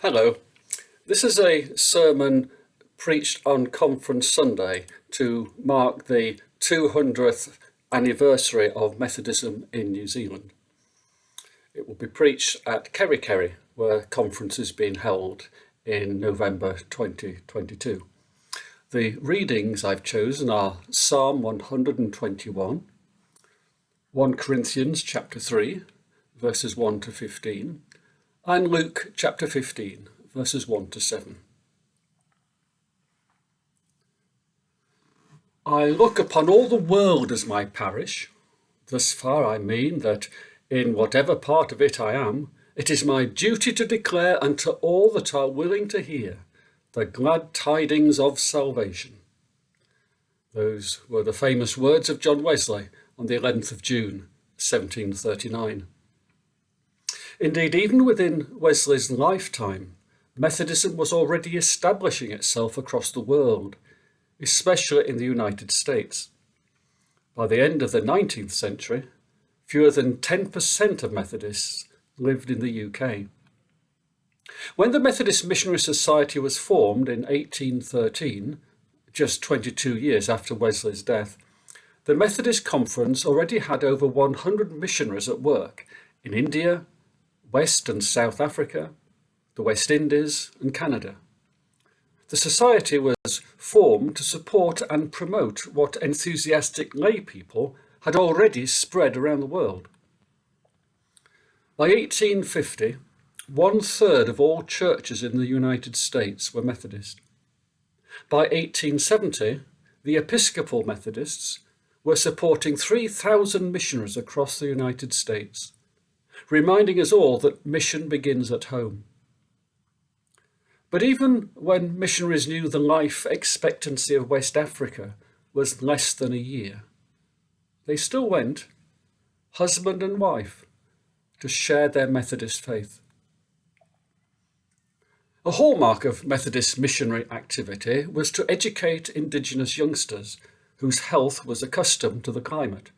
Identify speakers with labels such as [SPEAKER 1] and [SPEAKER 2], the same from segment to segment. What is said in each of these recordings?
[SPEAKER 1] Hello. This is a sermon preached on Conference Sunday to mark the 200th anniversary of Methodism in New Zealand. It will be preached at Kerry, where conference is being held in November 2022. The readings I've chosen are Psalm 121, 1 Corinthians chapter 3, verses 1 to 15, and Luke chapter 15, verses 1 to 7. I look upon all the world as my parish. Thus far I mean that in whatever part of it I am, it is my duty to declare unto all that are willing to hear the glad tidings of salvation. Those were the famous words of John Wesley on the 11th of June, 1739. Indeed, even within Wesley's lifetime, Methodism was already establishing itself across the world, especially in the United States. By the end of the 19th century, fewer than 10% of Methodists lived in the UK. When the Methodist Missionary Society was formed in 1813, just 22 years after Wesley's death, the Methodist Conference already had over 100 missionaries at work in India, West and South Africa, the West Indies and Canada. The society was formed to support and promote what enthusiastic lay people had already spread around the world. By 1850, 1/3 of all churches in the United States were Methodist. By 1870, the Episcopal Methodists were supporting 3,000 missionaries across the United States, reminding us all that mission begins at home. But even when missionaries knew the life expectancy of West Africa was less than a year, they still went, husband and wife, to share their Methodist faith. A hallmark of Methodist missionary activity was to educate Indigenous youngsters whose health was accustomed to the climate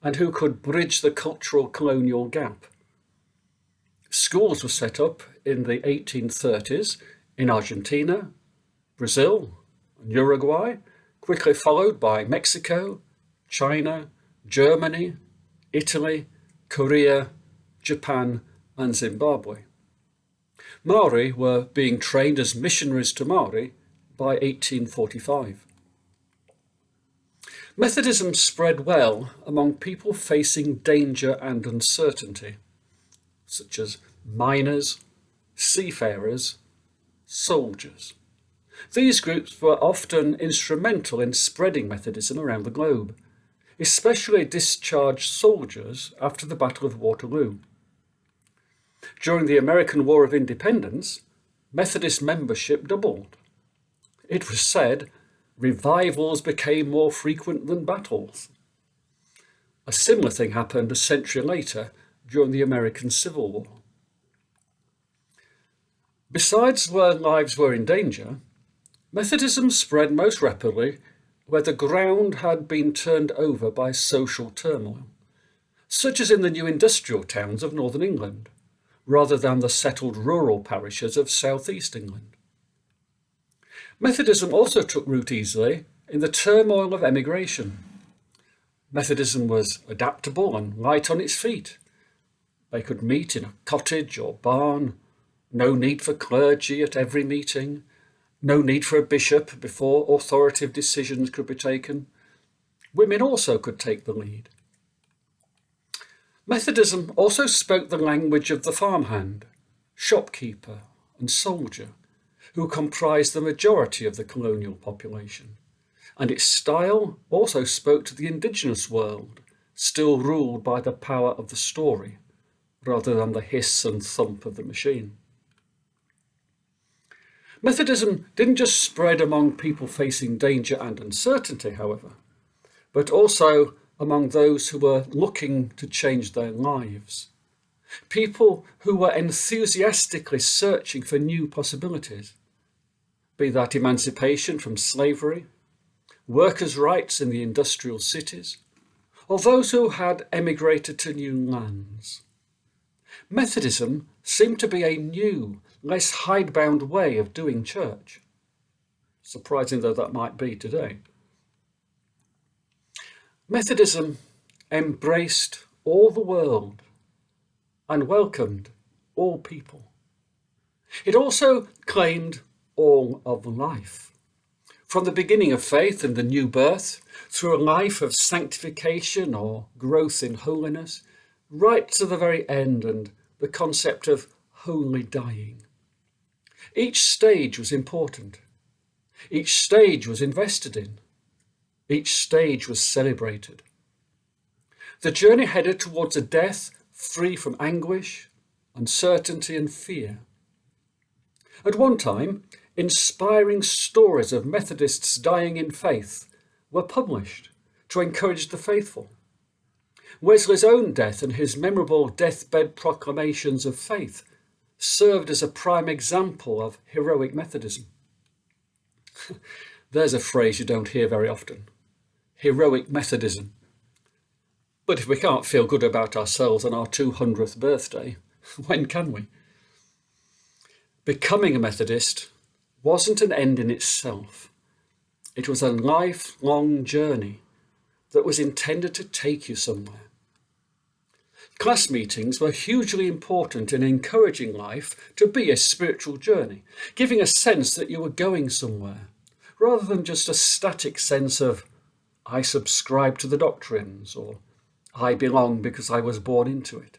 [SPEAKER 1] and who could bridge the cultural colonial gap. Schools were set up in the 1830s in Argentina, Brazil, and Uruguay, quickly followed by Mexico, China, Germany, Italy, Korea, Japan, and Zimbabwe. Maori were being trained as missionaries to Maori by 1845. Methodism spread well among people facing danger and uncertainty, such as miners, seafarers, soldiers. These groups were often instrumental in spreading Methodism around the globe, especially discharged soldiers after the Battle of Waterloo. During the American War of Independence, Methodist membership doubled. It was said revivals became more frequent than battles. A similar thing happened a century later during the American Civil War. Besides where lives were in danger, Methodism spread most rapidly where the ground had been turned over by social turmoil, such as in the new industrial towns of northern England, rather than the settled rural parishes of southeast England. Methodism also took root easily in the turmoil of emigration. Methodism was adaptable and light on its feet. They could meet in a cottage or barn, no need for clergy at every meeting, no need for a bishop before authoritative decisions could be taken. Women also could take the lead. Methodism also spoke the language of the farmhand, shopkeeper, and soldier, who comprised the majority of the colonial population, and its style also spoke to the indigenous world, still ruled by the power of the story, rather than the hiss and thump of the machine. Methodism didn't just spread among people facing danger and uncertainty, however, but also among those who were looking to change their lives. People who were enthusiastically searching for new possibilities, be that emancipation from slavery, workers' rights in the industrial cities, or those who had emigrated to new lands. Methodism seemed to be a new, less hidebound way of doing church, surprising though that might be today. Methodism embraced all the world and welcomed all people. It also claimed all of life, from the beginning of faith and the new birth, through a life of sanctification or growth in holiness, right to the very end and the concept of holy dying. Each stage was important. Each stage was invested in. Each stage was celebrated. The journey headed towards a death free from anguish, uncertainty and fear. At one time, inspiring stories of Methodists dying in faith were published to encourage the faithful. Wesley's own death and his memorable deathbed proclamations of faith served as a prime example of heroic Methodism. There's a phrase you don't hear very often. Heroic Methodism. But if we can't feel good about ourselves on our 200th birthday, when can we? Becoming a Methodist wasn't an end in itself. It was a lifelong journey that was intended to take you somewhere. Class meetings were hugely important in encouraging life to be a spiritual journey, giving a sense that you were going somewhere, rather than just a static sense of, I subscribe to the doctrines, or I belong because I was born into it.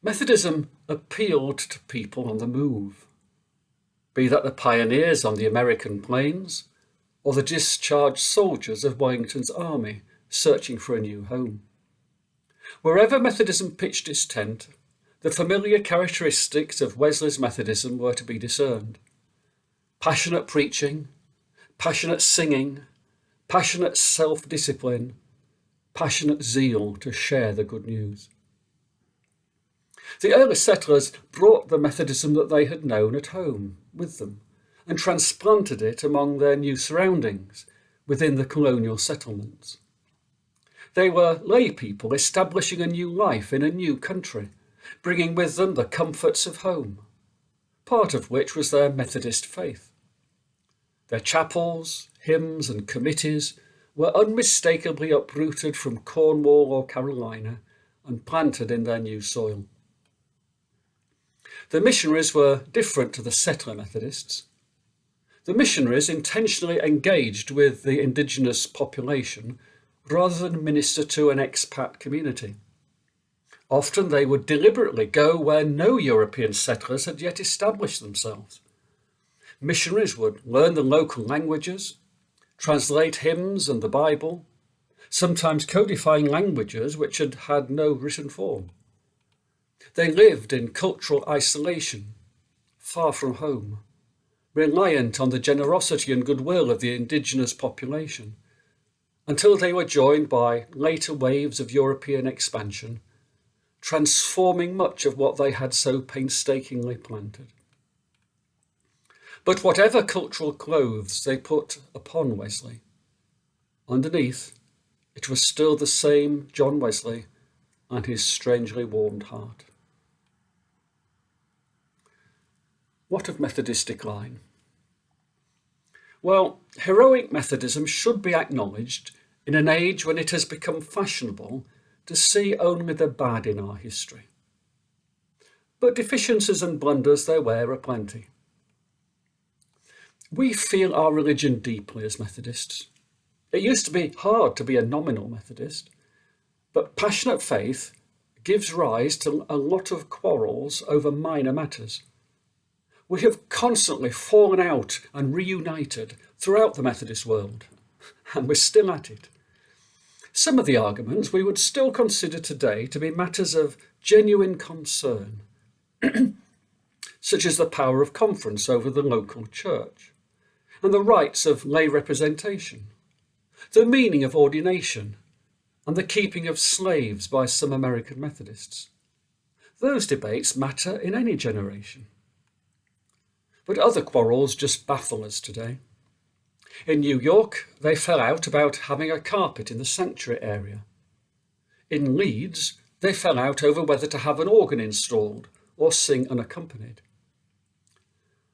[SPEAKER 1] Methodism appealed to people on the move, be that the pioneers on the American plains or the discharged soldiers of Wellington's army searching for a new home. Wherever Methodism pitched its tent, the familiar characteristics of Wesley's Methodism were to be discerned. Passionate preaching, passionate singing, passionate self-discipline, passionate zeal to share the good news. The early settlers brought the Methodism that they had known at home with them and transplanted it among their new surroundings within the colonial settlements. They were lay people establishing a new life in a new country, bringing with them the comforts of home, part of which was their Methodist faith. Their chapels, hymns and committees were unmistakably uprooted from Cornwall or Carolina and planted in their new soil. The missionaries were different to the settler Methodists. The missionaries intentionally engaged with the indigenous population rather than minister to an expat community. Often they would deliberately go where no European settlers had yet established themselves. Missionaries would learn the local languages, translate hymns and the Bible, sometimes codifying languages which had had no written form. They lived in cultural isolation, far from home, reliant on the generosity and goodwill of the indigenous population, until they were joined by later waves of European expansion, transforming much of what they had so painstakingly planted. But whatever cultural clothes they put upon Wesley, underneath it was still the same John Wesley and his strangely warmed heart. What of Methodist decline? Well, heroic Methodism should be acknowledged in an age when it has become fashionable to see only the bad in our history. But deficiencies and blunders there were aplenty. We feel our religion deeply as Methodists. It used to be hard to be a nominal Methodist, but passionate faith gives rise to a lot of quarrels over minor matters. We have constantly fallen out and reunited throughout the Methodist world, and we're still at it. Some of the arguments we would still consider today to be matters of genuine concern, such as the power of conference over the local church, and the rights of lay representation, the meaning of ordination, and the keeping of slaves by some American Methodists. Those debates matter in any generation. But other quarrels just baffle us today. In New York, they fell out about having a carpet in the sanctuary area. In Leeds, they fell out over whether to have an organ installed or sing unaccompanied.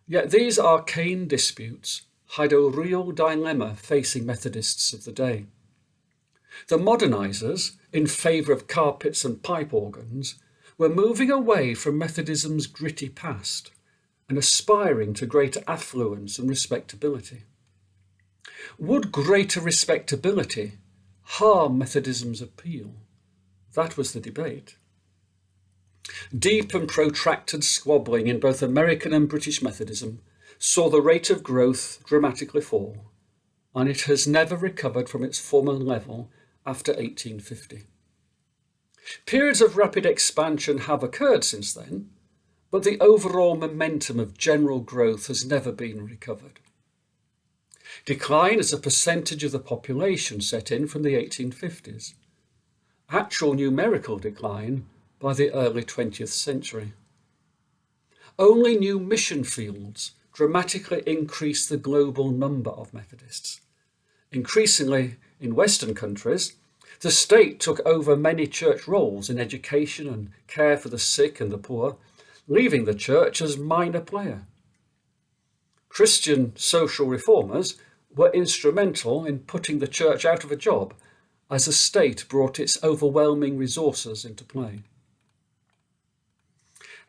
[SPEAKER 1] Yet these arcane disputes hide a real dilemma facing Methodists of the day. The modernisers, in favour of carpets and pipe organs, were moving away from Methodism's gritty past and aspiring to greater affluence and respectability. Would greater respectability harm Methodism's appeal? That was the debate. Deep and protracted squabbling in both American and British Methodism saw the rate of growth dramatically fall, and it has never recovered from its former level after 1850. Periods of rapid expansion have occurred since then, but the overall momentum of general growth has never been recovered. Decline as a percentage of the population set in from the 1850s. Actual numerical decline by the early 20th century. Only new mission fields dramatically increased the global number of Methodists. Increasingly, in Western countries, the state took over many church roles in education and care for the sick and the poor, leaving the church as minor player. Christian social reformers were instrumental in putting the church out of a job as the state brought its overwhelming resources into play.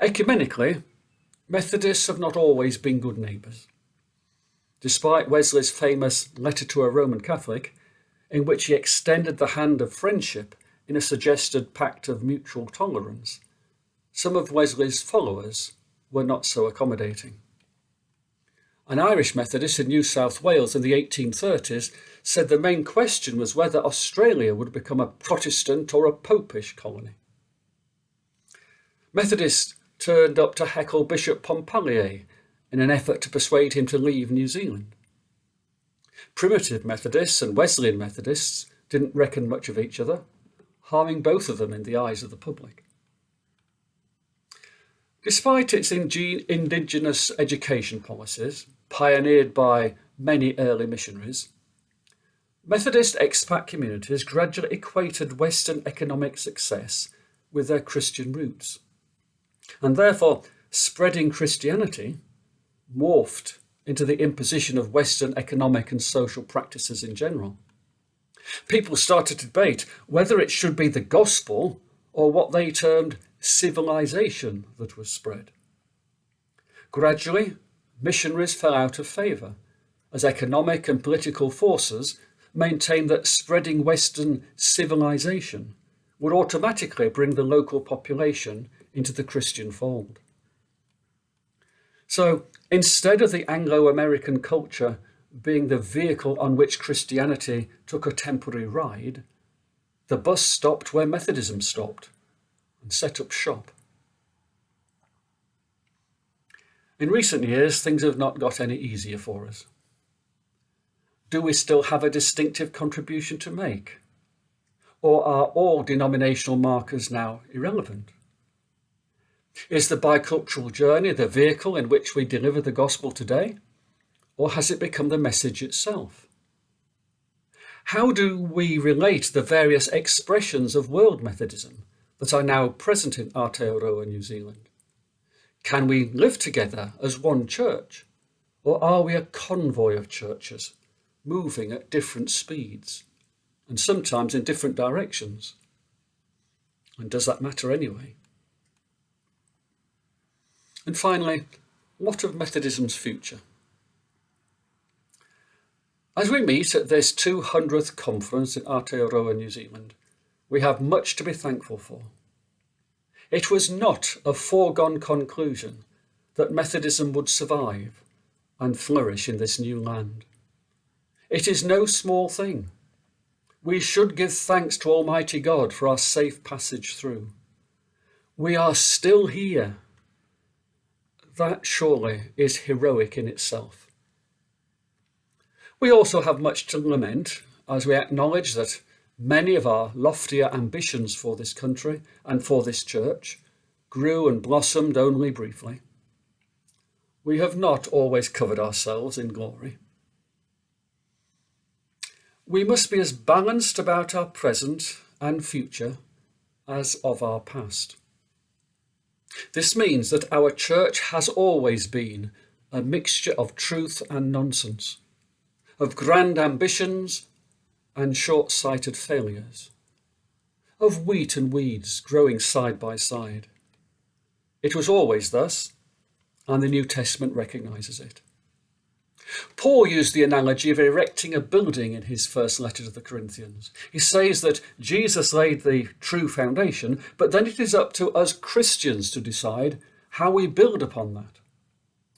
[SPEAKER 1] Ecumenically, Methodists have not always been good neighbours. Despite Wesley's famous letter to a Roman Catholic, in which he extended the hand of friendship in a suggested pact of mutual tolerance, some of Wesley's followers were not so accommodating. An Irish Methodist in New South Wales in the 1830s said the main question was whether Australia would become a Protestant or a Popish colony. Methodists turned up to heckle Bishop Pompallier in an effort to persuade him to leave New Zealand. Primitive Methodists and Wesleyan Methodists didn't reckon much of each other, harming both of them in the eyes of the public. Despite its indigenous education policies, pioneered by many early missionaries, Methodist expat communities gradually equated Western economic success with their Christian roots, and therefore spreading Christianity morphed into the imposition of Western economic and social practices in general. People started to debate whether it should be the gospel or what they termed civilization that was spread. Gradually, missionaries fell out of favour, as economic and political forces maintained that spreading Western civilization would automatically bring the local population into the Christian fold. So, instead of the Anglo-American culture being the vehicle on which Christianity took a temporary ride, the bus stopped where Methodism stopped and set up shop. In recent years, things have not got any easier for us. Do we still have a distinctive contribution to make? Or are all denominational markers now irrelevant? Is the bicultural journey the vehicle in which we deliver the gospel today? Or has it become the message itself? How do we relate the various expressions of world Methodism that are now present in Aotearoa, New Zealand? Can we live together as one church? Or are we a convoy of churches moving at different speeds and sometimes in different directions? And does that matter anyway? And finally, what of Methodism's future? As we meet at this 200th conference in Aotearoa, New Zealand, we have much to be thankful for. It was not a foregone conclusion that Methodism would survive and flourish in this new land. It is no small thing. We should give thanks to Almighty God for our safe passage through. We are still here. That surely is heroic in itself. We also have much to lament as we acknowledge that many of our loftier ambitions for this country and for this church grew and blossomed only briefly. We have not always covered ourselves in glory. We must be as balanced about our present and future as of our past. This means that our church has always been a mixture of truth and nonsense, of grand ambitions and short-sighted failures, of wheat and weeds growing side by side. It was always thus, and the New Testament recognises it. Paul used the analogy of erecting a building in his first letter to the Corinthians. He says that Jesus laid the true foundation, but then it is up to us Christians to decide how we build upon that.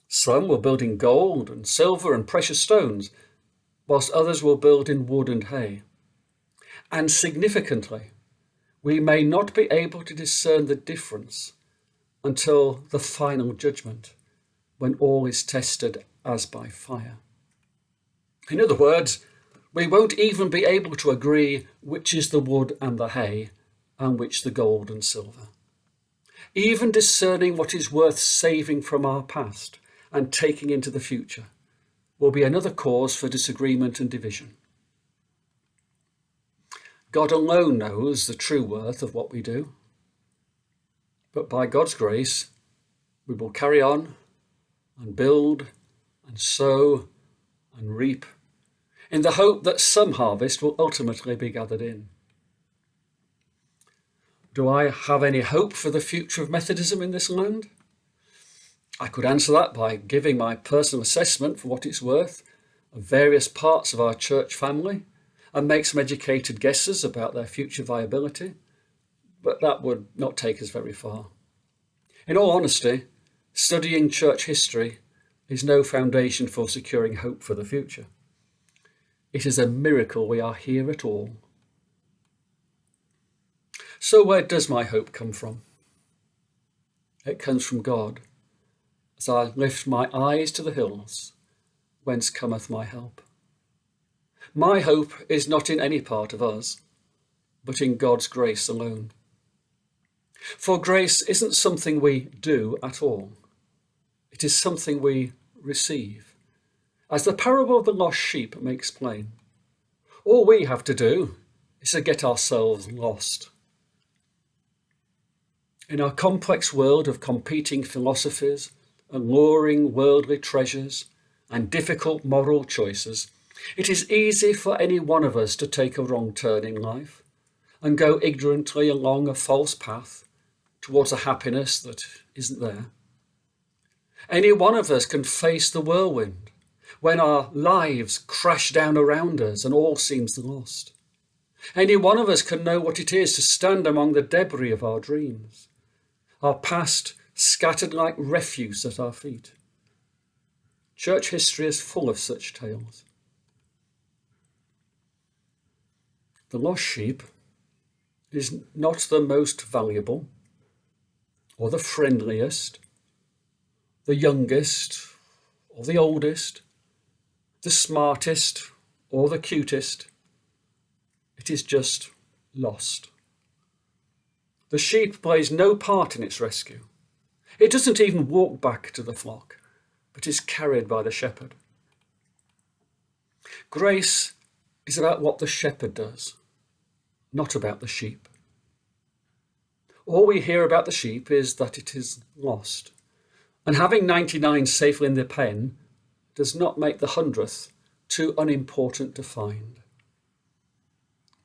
[SPEAKER 1] Some will build in gold and silver and precious stones, whilst others will build in wood and hay. And significantly, we may not be able to discern the difference until the final judgment, when all is tested as by fire. In other words, we won't even be able to agree which is the wood and the hay and which the gold and silver. Even discerning what is worth saving from our past and taking into the future will be another cause for disagreement and division. God alone knows the true worth of what we do, but by God's grace, we will carry on and build and sow and reap in the hope that some harvest will ultimately be gathered in. Do I have any hope for the future of Methodism in this land? I could answer that by giving my personal assessment, for what it's worth, of various parts of our church family and make some educated guesses about their future viability, but that would not take us very far. In all honesty, studying church history is no foundation for securing hope for the future. It is a miracle we are here at all. So where does my hope come from? It comes from God, as I lift my eyes to the hills, whence cometh my help. My hope is not in any part of us, but in God's grace alone. For grace isn't something we do at all. It is something we receive, as the parable of the lost sheep makes plain. All we have to do is to get ourselves lost. In our complex world of competing philosophies, alluring worldly treasures, and difficult moral choices, it is easy for any one of us to take a wrong turn in life and go ignorantly along a false path towards a happiness that isn't there. Any one of us can face the whirlwind when our lives crash down around us and all seems lost. Any one of us can know what it is to stand among the debris of our dreams, our past scattered like refuse at our feet. Church history is full of such tales. The lost sheep is not the most valuable or the friendliest, the youngest or the oldest, the smartest or the cutest. It is just lost. The sheep plays no part in its rescue. It doesn't even walk back to the flock, but is carried by the shepherd. Grace is about what the shepherd does, not about the sheep. All we hear about the sheep is that it is lost, and having 99 safely in the pen does not make the 100th too unimportant to find.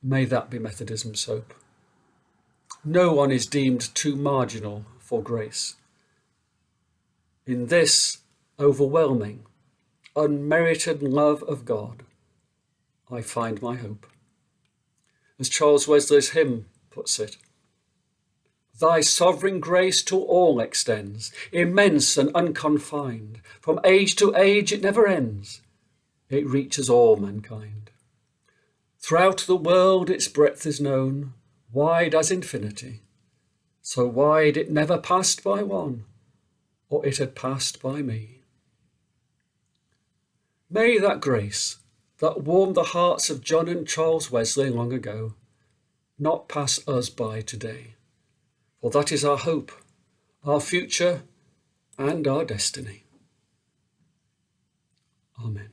[SPEAKER 1] May that be Methodism's hope. No one is deemed too marginal for grace. In this overwhelming, unmerited love of God, I find my hope. As Charles Wesley's hymn puts it, Thy sovereign grace to all extends, immense and unconfined. From age to age it never ends. It reaches all mankind. Throughout the world its breadth is known, wide as infinity. So wide it never passed by one, or it had passed by me. May that grace that warmed the hearts of John and Charles Wesley long ago not pass us by today. For that is our hope, our future, and our destiny. Amen.